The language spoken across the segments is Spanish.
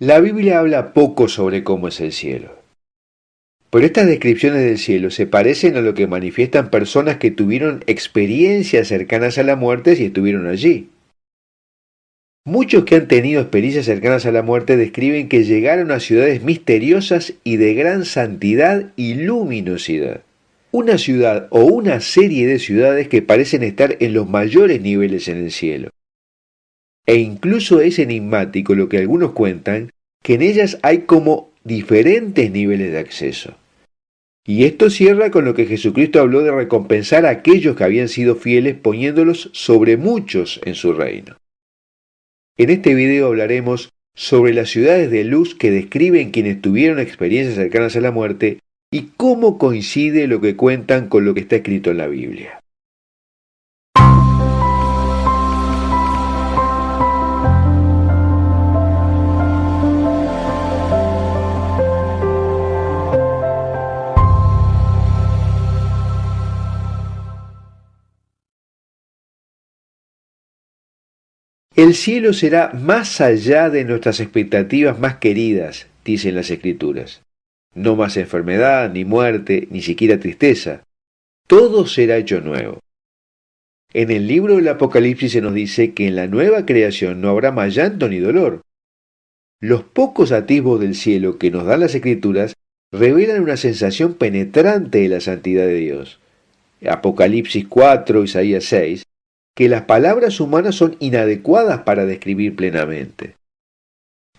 La Biblia habla poco sobre cómo es el cielo, pero estas descripciones del cielo se parecen a lo que manifiestan personas que tuvieron experiencias cercanas a la muerte si estuvieron allí. Muchos que han tenido experiencias cercanas a la muerte describen que llegaron a ciudades misteriosas y de gran santidad y luminosidad. Una ciudad o una serie de ciudades que parecen estar en los mayores niveles en el cielo. E incluso es enigmático lo que algunos cuentan, que en ellas hay como diferentes niveles de acceso. Y esto cierra con lo que Jesucristo habló de recompensar a aquellos que habían sido fieles poniéndolos sobre muchos en su reino. En este video hablaremos sobre las ciudades de luz que describen quienes tuvieron experiencias cercanas a la muerte y cómo coincide lo que cuentan con lo que está escrito en la Biblia. El cielo será más allá de nuestras expectativas más queridas, dicen las Escrituras. No más enfermedad, ni muerte, ni siquiera tristeza. Todo será hecho nuevo. En el libro del Apocalipsis se nos dice que en la nueva creación no habrá más llanto ni dolor. Los pocos atisbos del cielo que nos dan las Escrituras revelan una sensación penetrante de la santidad de Dios. Apocalipsis 4, Isaías 6, que las palabras humanas son inadecuadas para describir plenamente.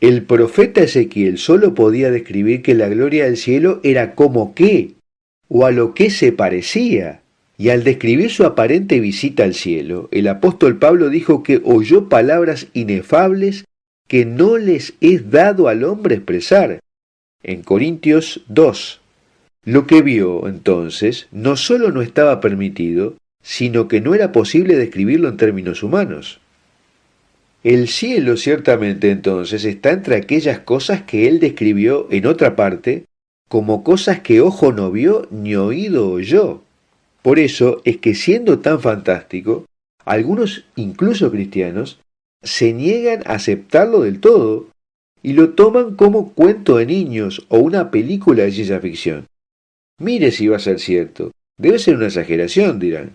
El profeta Ezequiel solo podía describir que la gloria del cielo era como qué, o a lo que se parecía. Y al describir su aparente visita al cielo, el apóstol Pablo dijo que oyó palabras inefables que no les es dado al hombre expresar. En Corintios 2. Lo que vio, entonces, no solo no estaba permitido, sino que no era posible describirlo en términos humanos. El cielo ciertamente entonces está entre aquellas cosas que él describió en otra parte como cosas que ojo no vio ni oído oyó. Por eso es que siendo tan fantástico, algunos, incluso cristianos, se niegan a aceptarlo del todo y lo toman como cuento de niños o una película de ciencia ficción. Mire si va a ser cierto, debe ser una exageración, dirán.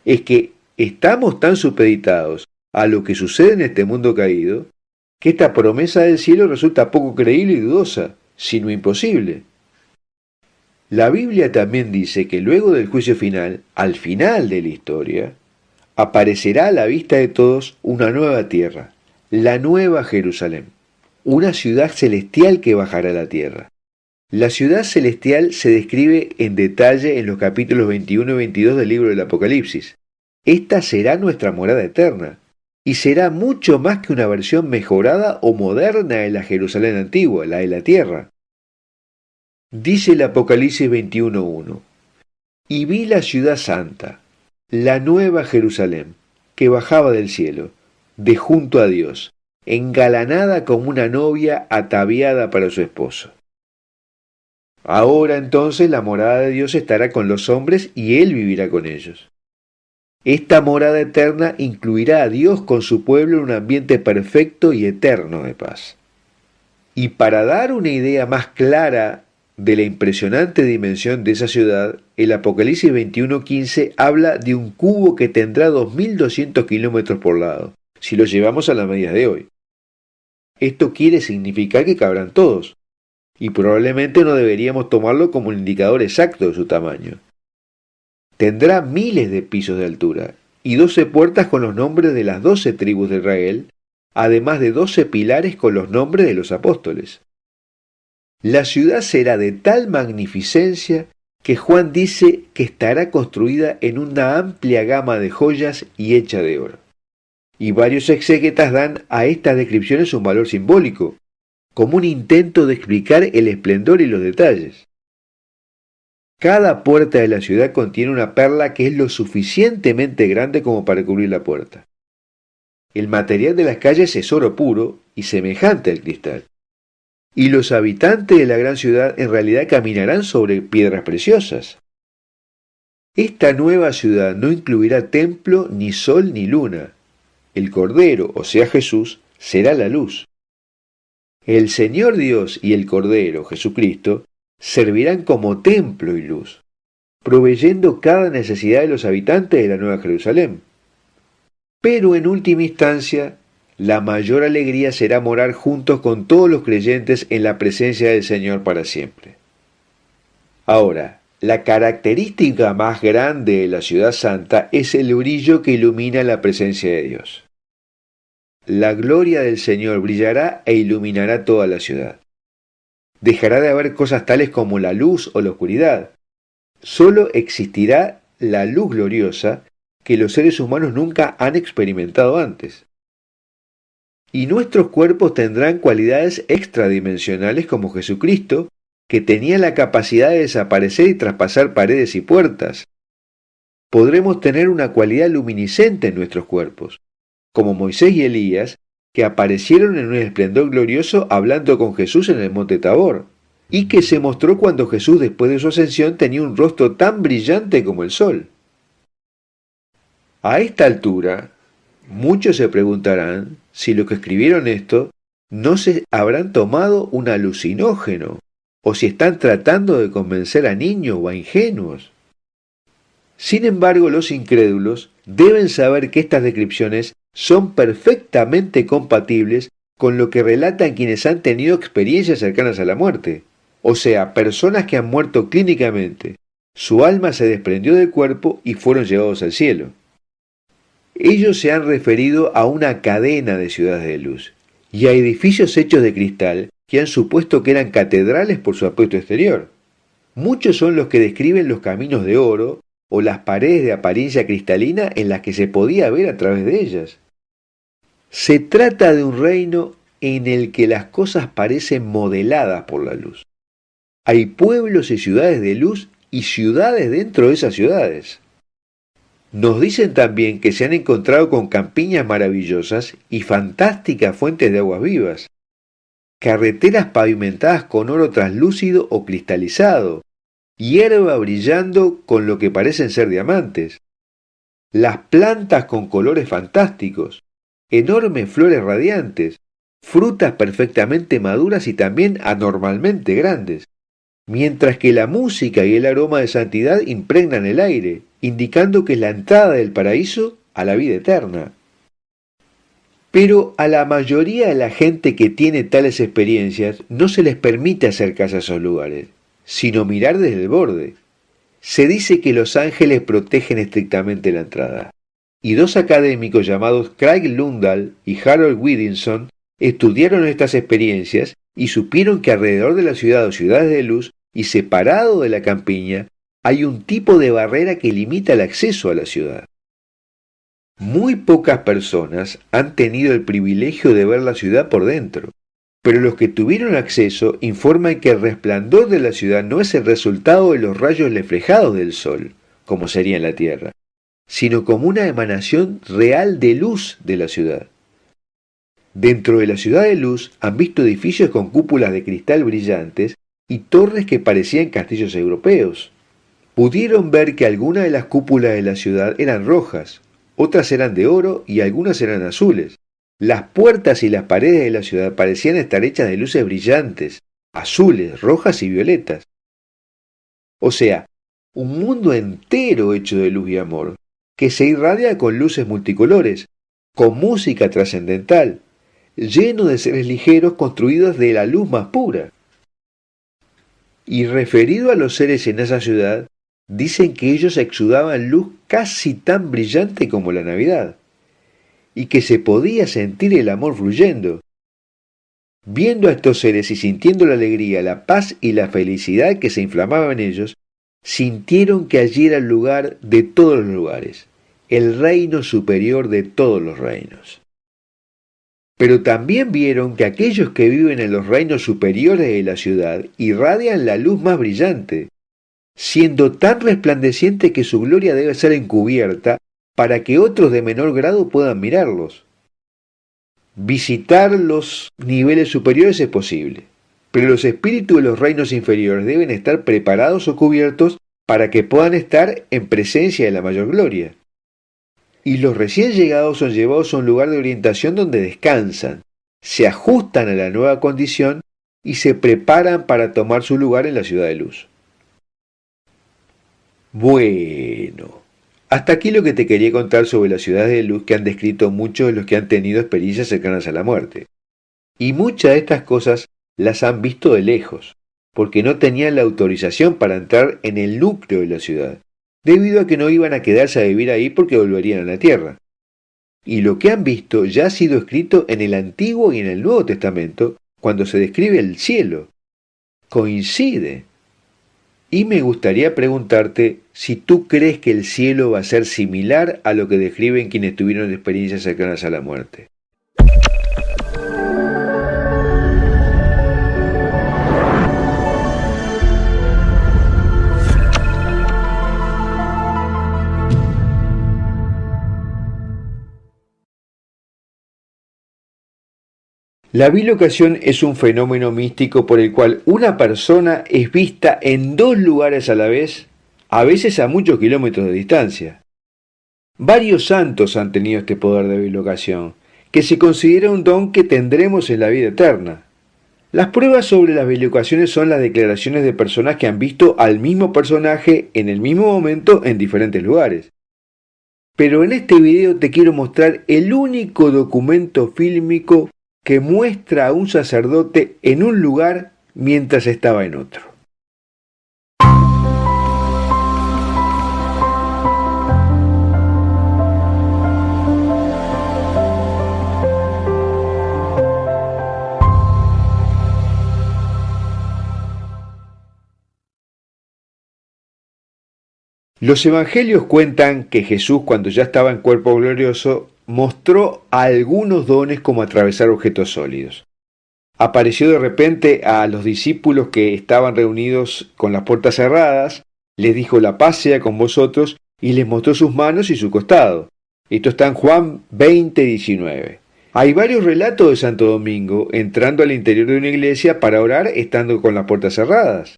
Es que estamos tan supeditados a lo que sucede en este mundo caído, que esta promesa del cielo resulta poco creíble y dudosa, sino imposible. La Biblia también dice que luego del juicio final, al final de la historia, aparecerá a la vista de todos una nueva tierra, la nueva Jerusalén, una ciudad celestial que bajará a la tierra. La ciudad celestial se describe en detalle en los capítulos 21 y 22 del libro del Apocalipsis. Esta será nuestra morada eterna, y será mucho más que una versión mejorada o moderna de la Jerusalén antigua, la de la tierra. Dice el Apocalipsis 21:1: Y vi la ciudad santa, la nueva Jerusalén, que bajaba del cielo, de junto a Dios, engalanada como una novia ataviada para su esposo. Ahora entonces la morada de Dios estará con los hombres y Él vivirá con ellos. Esta morada eterna incluirá a Dios con su pueblo en un ambiente perfecto y eterno de paz. Y para dar una idea más clara de la impresionante dimensión de esa ciudad, el Apocalipsis 21:15 habla de un cubo que tendrá 2.200 kilómetros por lado, si lo llevamos a las medidas de hoy. Esto quiere significar que cabrán todos, y probablemente no deberíamos tomarlo como un indicador exacto de su tamaño. Tendrá miles de pisos de altura y 12 puertas con los nombres de las 12 tribus de Israel, además de 12 pilares con los nombres de los apóstoles. La ciudad será de tal magnificencia que Juan dice que estará construida en una amplia gama de joyas y hecha de oro. Y varios exégetas dan a estas descripciones un valor simbólico, como un intento de explicar el esplendor y los detalles. Cada puerta de la ciudad contiene una perla que es lo suficientemente grande como para cubrir la puerta. El material de las calles es oro puro y semejante al cristal. Y los habitantes de la gran ciudad en realidad caminarán sobre piedras preciosas. Esta nueva ciudad no incluirá templo, ni sol, ni luna. El Cordero, o sea Jesús, será la luz. El Señor Dios y el Cordero, Jesucristo, servirán como templo y luz, proveyendo cada necesidad de los habitantes de la Nueva Jerusalén. Pero en última instancia, la mayor alegría será morar juntos con todos los creyentes en la presencia del Señor para siempre. Ahora, la característica más grande de la ciudad santa es el brillo que ilumina la presencia de Dios. La gloria del Señor brillará e iluminará toda la ciudad. Dejará de haber cosas tales como la luz o la oscuridad. Solo existirá la luz gloriosa que los seres humanos nunca han experimentado antes. Y nuestros cuerpos tendrán cualidades extradimensionales como Jesucristo, que tenía la capacidad de desaparecer y traspasar paredes y puertas. Podremos tener una cualidad luminiscente en nuestros cuerpos, como Moisés y Elías, que aparecieron en un esplendor glorioso hablando con Jesús en el monte Tabor, y que se mostró cuando Jesús después de su ascensión tenía un rostro tan brillante como el sol. A esta altura, muchos se preguntarán si los que escribieron esto no se habrán tomado un alucinógeno, o si están tratando de convencer a niños o a ingenuos. Sin embargo, los incrédulos deben saber que estas descripciones son perfectamente compatibles con lo que relatan quienes han tenido experiencias cercanas a la muerte, o sea, personas que han muerto clínicamente. Su alma se desprendió del cuerpo y fueron llevados al cielo. Ellos se han referido a una cadena de ciudades de luz y a edificios hechos de cristal que han supuesto que eran catedrales por su aspecto exterior. Muchos son los que describen los caminos de oro o las paredes de apariencia cristalina en las que se podía ver a través de ellas. Se trata de un reino en el que las cosas parecen modeladas por la luz. Hay pueblos y ciudades de luz y ciudades dentro de esas ciudades. Nos dicen también que se han encontrado con campiñas maravillosas y fantásticas fuentes de aguas vivas, carreteras pavimentadas con oro translúcido o cristalizado, hierba brillando con lo que parecen ser diamantes, las plantas con colores fantásticos, enormes flores radiantes, frutas perfectamente maduras y también anormalmente grandes, mientras que la música y el aroma de santidad impregnan el aire, indicando que es la entrada del paraíso a la vida eterna. Pero a la mayoría de la gente que tiene tales experiencias no se les permite acercarse a esos lugares, sino mirar desde el borde. Se dice que los ángeles protegen estrictamente la entrada, y dos académicos llamados Craig Lundahl y Harold Williamson estudiaron estas experiencias y supieron que alrededor de la ciudad o ciudades de luz y separado de la campiña hay un tipo de barrera que limita el acceso a la ciudad. Muy pocas personas han tenido el privilegio de ver la ciudad por dentro, pero los que tuvieron acceso informan que el resplandor de la ciudad no es el resultado de los rayos reflejados del sol, como sería en la Tierra, sino como una emanación real de luz de la ciudad. Dentro de la ciudad de luz han visto edificios con cúpulas de cristal brillantes y torres que parecían castillos europeos. Pudieron ver que algunas de las cúpulas de la ciudad eran rojas, otras eran de oro y algunas eran azules. Las puertas y las paredes de la ciudad parecían estar hechas de luces brillantes, azules, rojas y violetas. O sea, un mundo entero hecho de luz y amor, que se irradia con luces multicolores, con música trascendental, lleno de seres ligeros construidos de la luz más pura. Y referido a los seres en esa ciudad, dicen que ellos exudaban luz casi tan brillante como la Navidad, y que se podía sentir el amor fluyendo. Viendo a estos seres y sintiendo la alegría, la paz y la felicidad que se inflamaban en ellos, sintieron que allí era el lugar de todos los lugares, el reino superior de todos los reinos. Pero también vieron que aquellos que viven en los reinos superiores de la ciudad irradian la luz más brillante, siendo tan resplandeciente que su gloria debe ser encubierta para que otros de menor grado puedan mirarlos. Visitar los niveles superiores es posible, pero los espíritus de los reinos inferiores deben estar preparados o cubiertos para que puedan estar en presencia de la mayor gloria. Y los recién llegados son llevados a un lugar de orientación donde descansan, se ajustan a la nueva condición y se preparan para tomar su lugar en la ciudad de luz. Bueno, hasta aquí lo que te quería contar sobre las ciudades de luz que han descrito muchos de los que han tenido experiencias cercanas a la muerte. Y muchas de estas cosas las han visto de lejos, porque no tenían la autorización para entrar en el núcleo de la ciudad, debido a que no iban a quedarse a vivir ahí porque volverían a la tierra. Y lo que han visto ya ha sido escrito en el Antiguo y en el Nuevo Testamento, cuando se describe el cielo. Coincide. Y me gustaría preguntarte si tú crees que el cielo va a ser similar a lo que describen quienes tuvieron experiencias cercanas a la muerte. La bilocación es un fenómeno místico por el cual una persona es vista en dos lugares a la vez, a veces a muchos kilómetros de distancia. Varios santos han tenido este poder de bilocación, que se considera un don que tendremos en la vida eterna. Las pruebas sobre las bilocaciones son las declaraciones de personas que han visto al mismo personaje en el mismo momento en diferentes lugares. Pero en este video te quiero mostrar el único documento fílmico que muestra a un sacerdote en un lugar mientras estaba en otro. Los evangelios cuentan que Jesús, cuando ya estaba en cuerpo glorioso, mostró algunos dones como atravesar objetos sólidos. Apareció de repente a los discípulos que estaban reunidos con las puertas cerradas, les dijo: la paz sea con vosotros, y les mostró sus manos y su costado. Esto está en Juan 20:19. Hay varios relatos de Santo Domingo entrando al interior de una iglesia para orar estando con las puertas cerradas.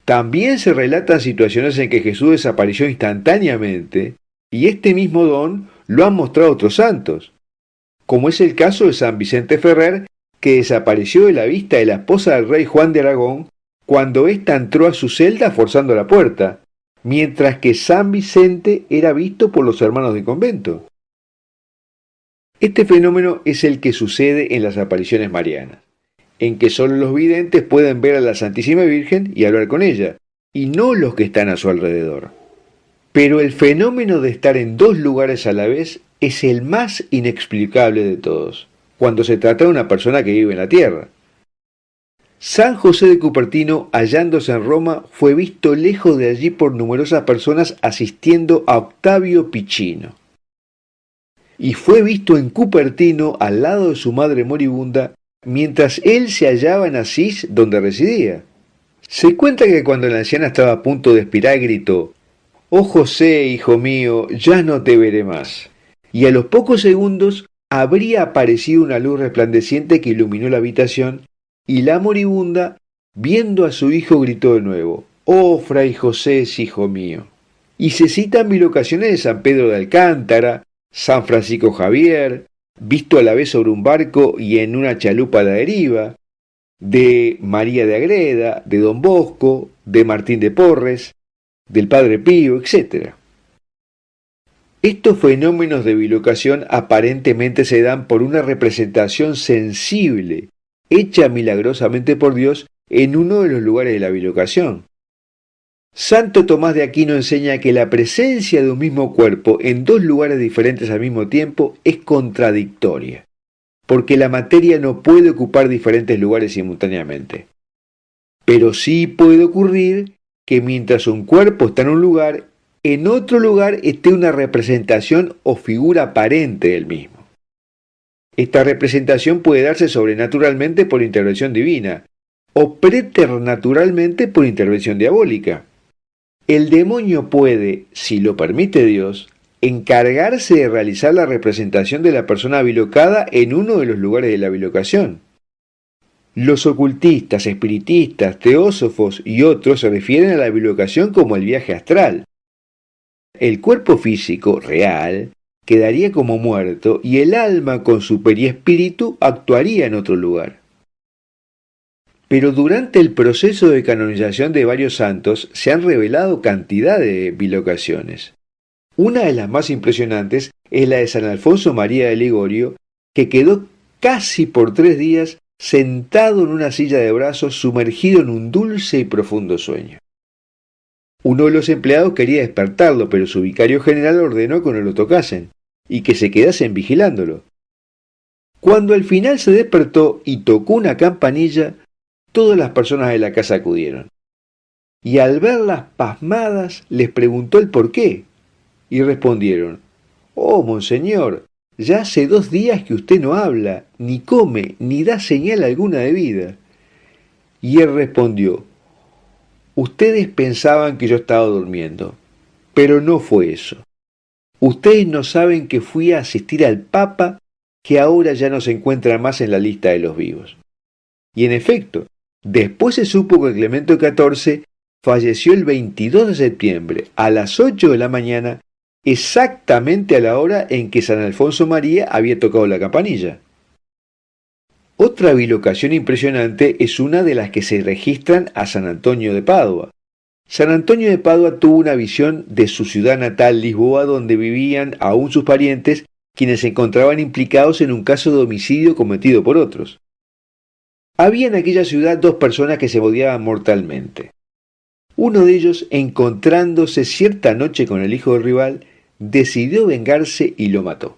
También se relatan situaciones en que Jesús desapareció instantáneamente, y este mismo don lo han mostrado otros santos, como es el caso de San Vicente Ferrer, que desapareció de la vista de la esposa del rey Juan de Aragón cuando ésta entró a su celda forzando la puerta, mientras que San Vicente era visto por los hermanos de convento. Este fenómeno es el que sucede en las apariciones marianas, en que solo los videntes pueden ver a la Santísima Virgen y hablar con ella, y no los que están a su alrededor. Pero el fenómeno de estar en dos lugares a la vez es el más inexplicable de todos, cuando se trata de una persona que vive en la tierra. San José de Cupertino, hallándose en Roma, fue visto lejos de allí por numerosas personas asistiendo a Octavio Picino. Y fue visto en Cupertino al lado de su madre moribunda, mientras él se hallaba en Asís, donde residía. Se cuenta que cuando la anciana estaba a punto de expirar, gritó: «Oh José, hijo mío, ya no te veré más». Y a los pocos segundos habría aparecido una luz resplandeciente que iluminó la habitación, y la moribunda, viendo a su hijo, gritó de nuevo: «Oh Fray José, hijo mío». Y se citan bilocaciones de San Pedro de Alcántara, San Francisco Javier, visto a la vez sobre un barco y en una chalupa a la deriva, de María de Agreda, de Don Bosco, de Martín de Porres, del Padre Pío, etc. Estos fenómenos de bilocación aparentemente se dan por una representación sensible, hecha milagrosamente por Dios en uno de los lugares de la bilocación. Santo Tomás de Aquino enseña que la presencia de un mismo cuerpo en dos lugares diferentes al mismo tiempo es contradictoria, porque la materia no puede ocupar diferentes lugares simultáneamente. Pero sí puede ocurrir que mientras un cuerpo está en un lugar, en otro lugar esté una representación o figura aparente del mismo. Esta representación puede darse sobrenaturalmente por intervención divina o preternaturalmente por intervención diabólica. El demonio puede, si lo permite Dios, encargarse de realizar la representación de la persona bilocada en uno de los lugares de la bilocación. Los ocultistas, espiritistas, teósofos y otros se refieren a la bilocación como el viaje astral. El cuerpo físico real quedaría como muerto y el alma con su periespíritu actuaría en otro lugar. Pero durante el proceso de canonización de varios santos se han revelado cantidad de bilocaciones. Una de las más impresionantes es la de San Alfonso María de Ligorio, que quedó casi por 3 días sentado en una silla de brazos sumergido en un dulce y profundo sueño. Uno de los empleados quería despertarlo, pero su vicario general ordenó que no lo tocasen y que se quedasen vigilándolo. Cuando al final se despertó y tocó una campanilla, todas las personas de la casa acudieron. Y al verlas pasmadas les preguntó el por qué, y respondieron: «Oh, monseñor, ya hace 2 días que usted no habla, ni come, ni da señal alguna de vida». Y él respondió: «Ustedes pensaban que yo estaba durmiendo, pero no fue eso. Ustedes no saben que fui a asistir al Papa, que ahora ya no se encuentra más en la lista de los vivos». Y en efecto, después se supo que Clemente XIV falleció el 22 de septiembre a las 8 de la mañana, exactamente a la hora en que San Alfonso María había tocado la campanilla. Otra bilocación impresionante es una de las que se registran a San Antonio de Padua. San Antonio de Padua tuvo una visión de su ciudad natal, Lisboa, donde vivían aún sus parientes, quienes se encontraban implicados en un caso de homicidio cometido por otros. Había en aquella ciudad 2 personas que se odiaban mortalmente. Uno de ellos, encontrándose cierta noche con el hijo del rival, decidió vengarse y lo mató.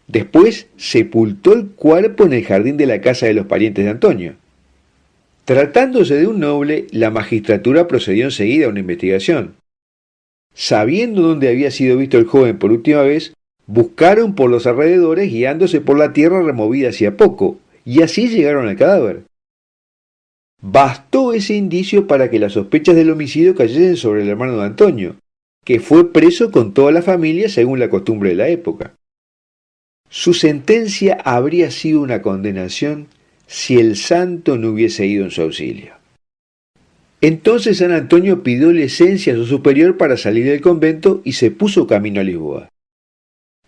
Después sepultó el cuerpo en el jardín de la casa de los parientes de Antonio. Tratándose de un noble, la magistratura procedió enseguida a una investigación. Sabiendo dónde había sido visto el joven por última vez, buscaron por los alrededores guiándose por la tierra removida hacía poco, y así llegaron al cadáver. Bastó ese indicio para que las sospechas del homicidio cayesen sobre el hermano de Antonio, que fue preso con toda la familia según la costumbre de la época. Su sentencia habría sido una condenación si el santo no hubiese ido en su auxilio. Entonces San Antonio pidió licencia a su superior para salir del convento y se puso camino a Lisboa.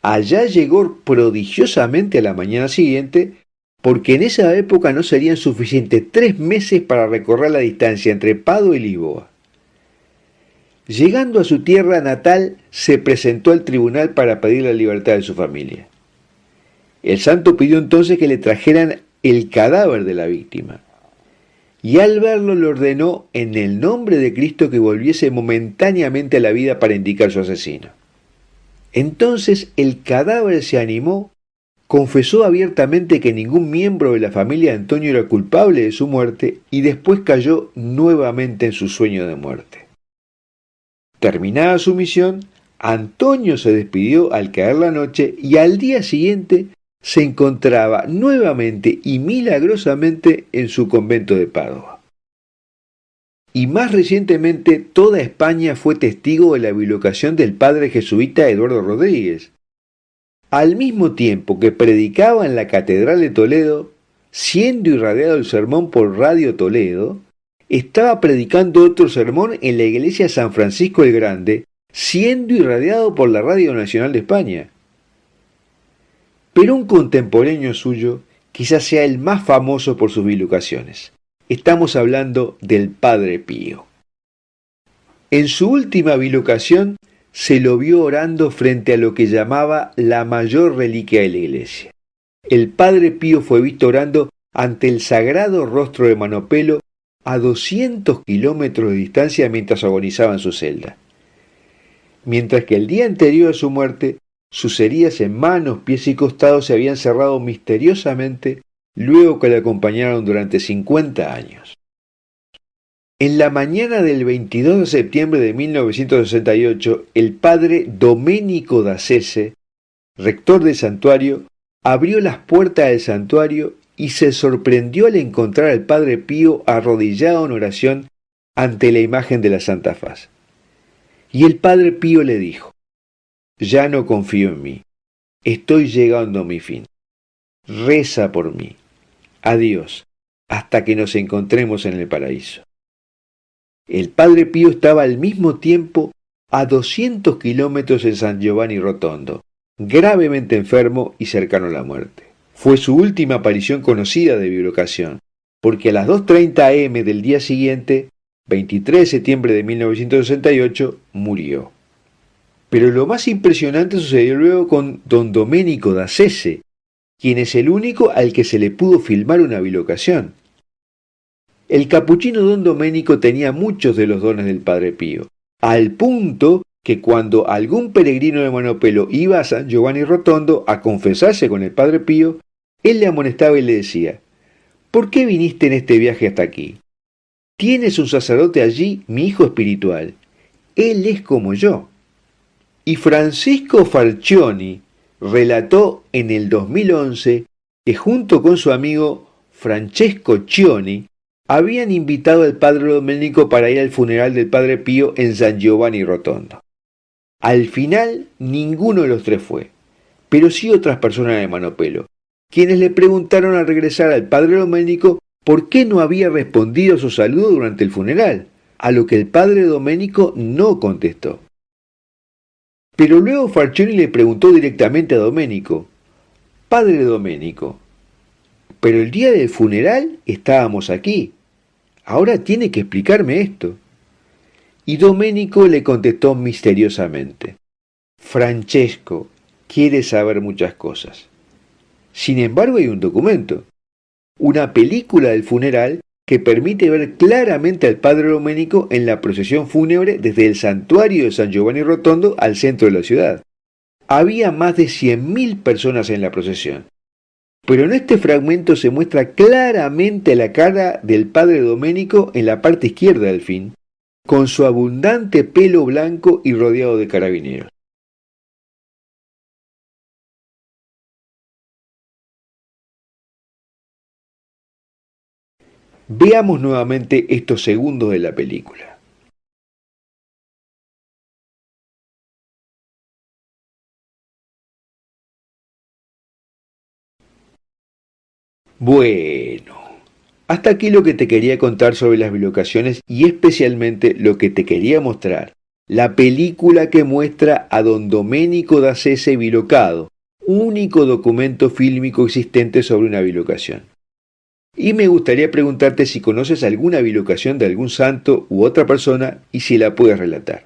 Allá llegó prodigiosamente a la mañana siguiente, porque en esa época no serían suficientes 3 meses para recorrer la distancia entre Padua y Lisboa. Llegando a su tierra natal, se presentó al tribunal para pedir la libertad de su familia. El santo pidió entonces que le trajeran el cadáver de la víctima, y al verlo le ordenó en el nombre de Cristo que volviese momentáneamente a la vida para indicar su asesino. Entonces el cadáver se animó, confesó abiertamente que ningún miembro de la familia de Antonio era culpable de su muerte y después cayó nuevamente en su sueño de muerte. Terminada su misión, Antonio se despidió al caer la noche y al día siguiente se encontraba nuevamente y milagrosamente en su convento de Padua. Y más recientemente toda España fue testigo de la bilocación del padre jesuita Eduardo Rodríguez. Al mismo tiempo que predicaba en la Catedral de Toledo, siendo irradiado el sermón por Radio Toledo, estaba predicando otro sermón en la iglesia San Francisco el Grande, siendo irradiado por la Radio Nacional de España. Pero un contemporáneo suyo quizás sea el más famoso por sus bilocaciones. Estamos hablando del Padre Pío. En su última bilocación se lo vio orando frente a lo que llamaba la mayor reliquia de la iglesia. El Padre Pío fue visto orando ante el sagrado rostro de Manopelo a 200 kilómetros de distancia mientras agonizaba en su celda. Mientras que el día anterior a su muerte, sus heridas en manos, pies y costados se habían cerrado misteriosamente luego que le acompañaron durante 50 años. En la mañana del 22 de septiembre de 1968, el padre Domenico da Sese, rector del santuario, abrió las puertas del santuario y se sorprendió al encontrar al padre Pío arrodillado en oración ante la imagen de la Santa Faz. Y el padre Pío le dijo: «Ya no confío en mí, estoy llegando a mi fin. Reza por mí. Adiós, hasta que nos encontremos en el paraíso». El padre Pío estaba al mismo tiempo a 200 kilómetros en San Giovanni Rotondo, gravemente enfermo y cercano a la muerte. Fue su última aparición conocida de bilocación, porque a las 2:30 am del día siguiente, 23 de septiembre de 1968, murió. Pero lo más impresionante sucedió luego con don Domenico da Sese, quien es el único al que se le pudo filmar una bilocación. El capuchino don Domenico tenía muchos de los dones del Padre Pío, al punto que cuando algún peregrino de Manopelo iba a San Giovanni Rotondo a confesarse con el Padre Pío, él le amonestaba y le decía: ¿por qué viniste en este viaje hasta aquí? Tienes un sacerdote allí, mi hijo espiritual. Él es como yo. Y Francisco Falcioni relató en el 2011 que junto con su amigo Francesco Cioni habían invitado al padre Domenico para ir al funeral del Padre Pío en San Giovanni Rotondo. Al final ninguno de los tres fue, pero sí otras personas de Manopelo, quienes le preguntaron al regresar al padre Domenico por qué no había respondido a su saludo durante el funeral, a lo que el padre Domenico no contestó. Pero luego Falcioni le preguntó directamente a Domenico: Padre Domenico, pero el día del funeral estábamos aquí. Ahora tiene que explicarme esto. Y Domenico le contestó misteriosamente: Francesco quiere saber muchas cosas. Sin embargo, hay un documento, una película del funeral que permite ver claramente al padre Domenico en la procesión fúnebre desde el santuario de San Giovanni Rotondo al centro de la ciudad. Había más de 100.000 personas en la procesión. Pero en este fragmento se muestra claramente la cara del padre Domenico en la parte izquierda del film, con su abundante pelo blanco y rodeado de carabineros. Veamos nuevamente estos segundos de la película. Bueno, hasta aquí lo que te quería contar sobre las bilocaciones y especialmente lo que te quería mostrar, la película que muestra a don Domenico da Sese bilocado, único documento fílmico existente sobre una bilocación. Y me gustaría preguntarte si conoces alguna bilocación de algún santo u otra persona y si la puedes relatar.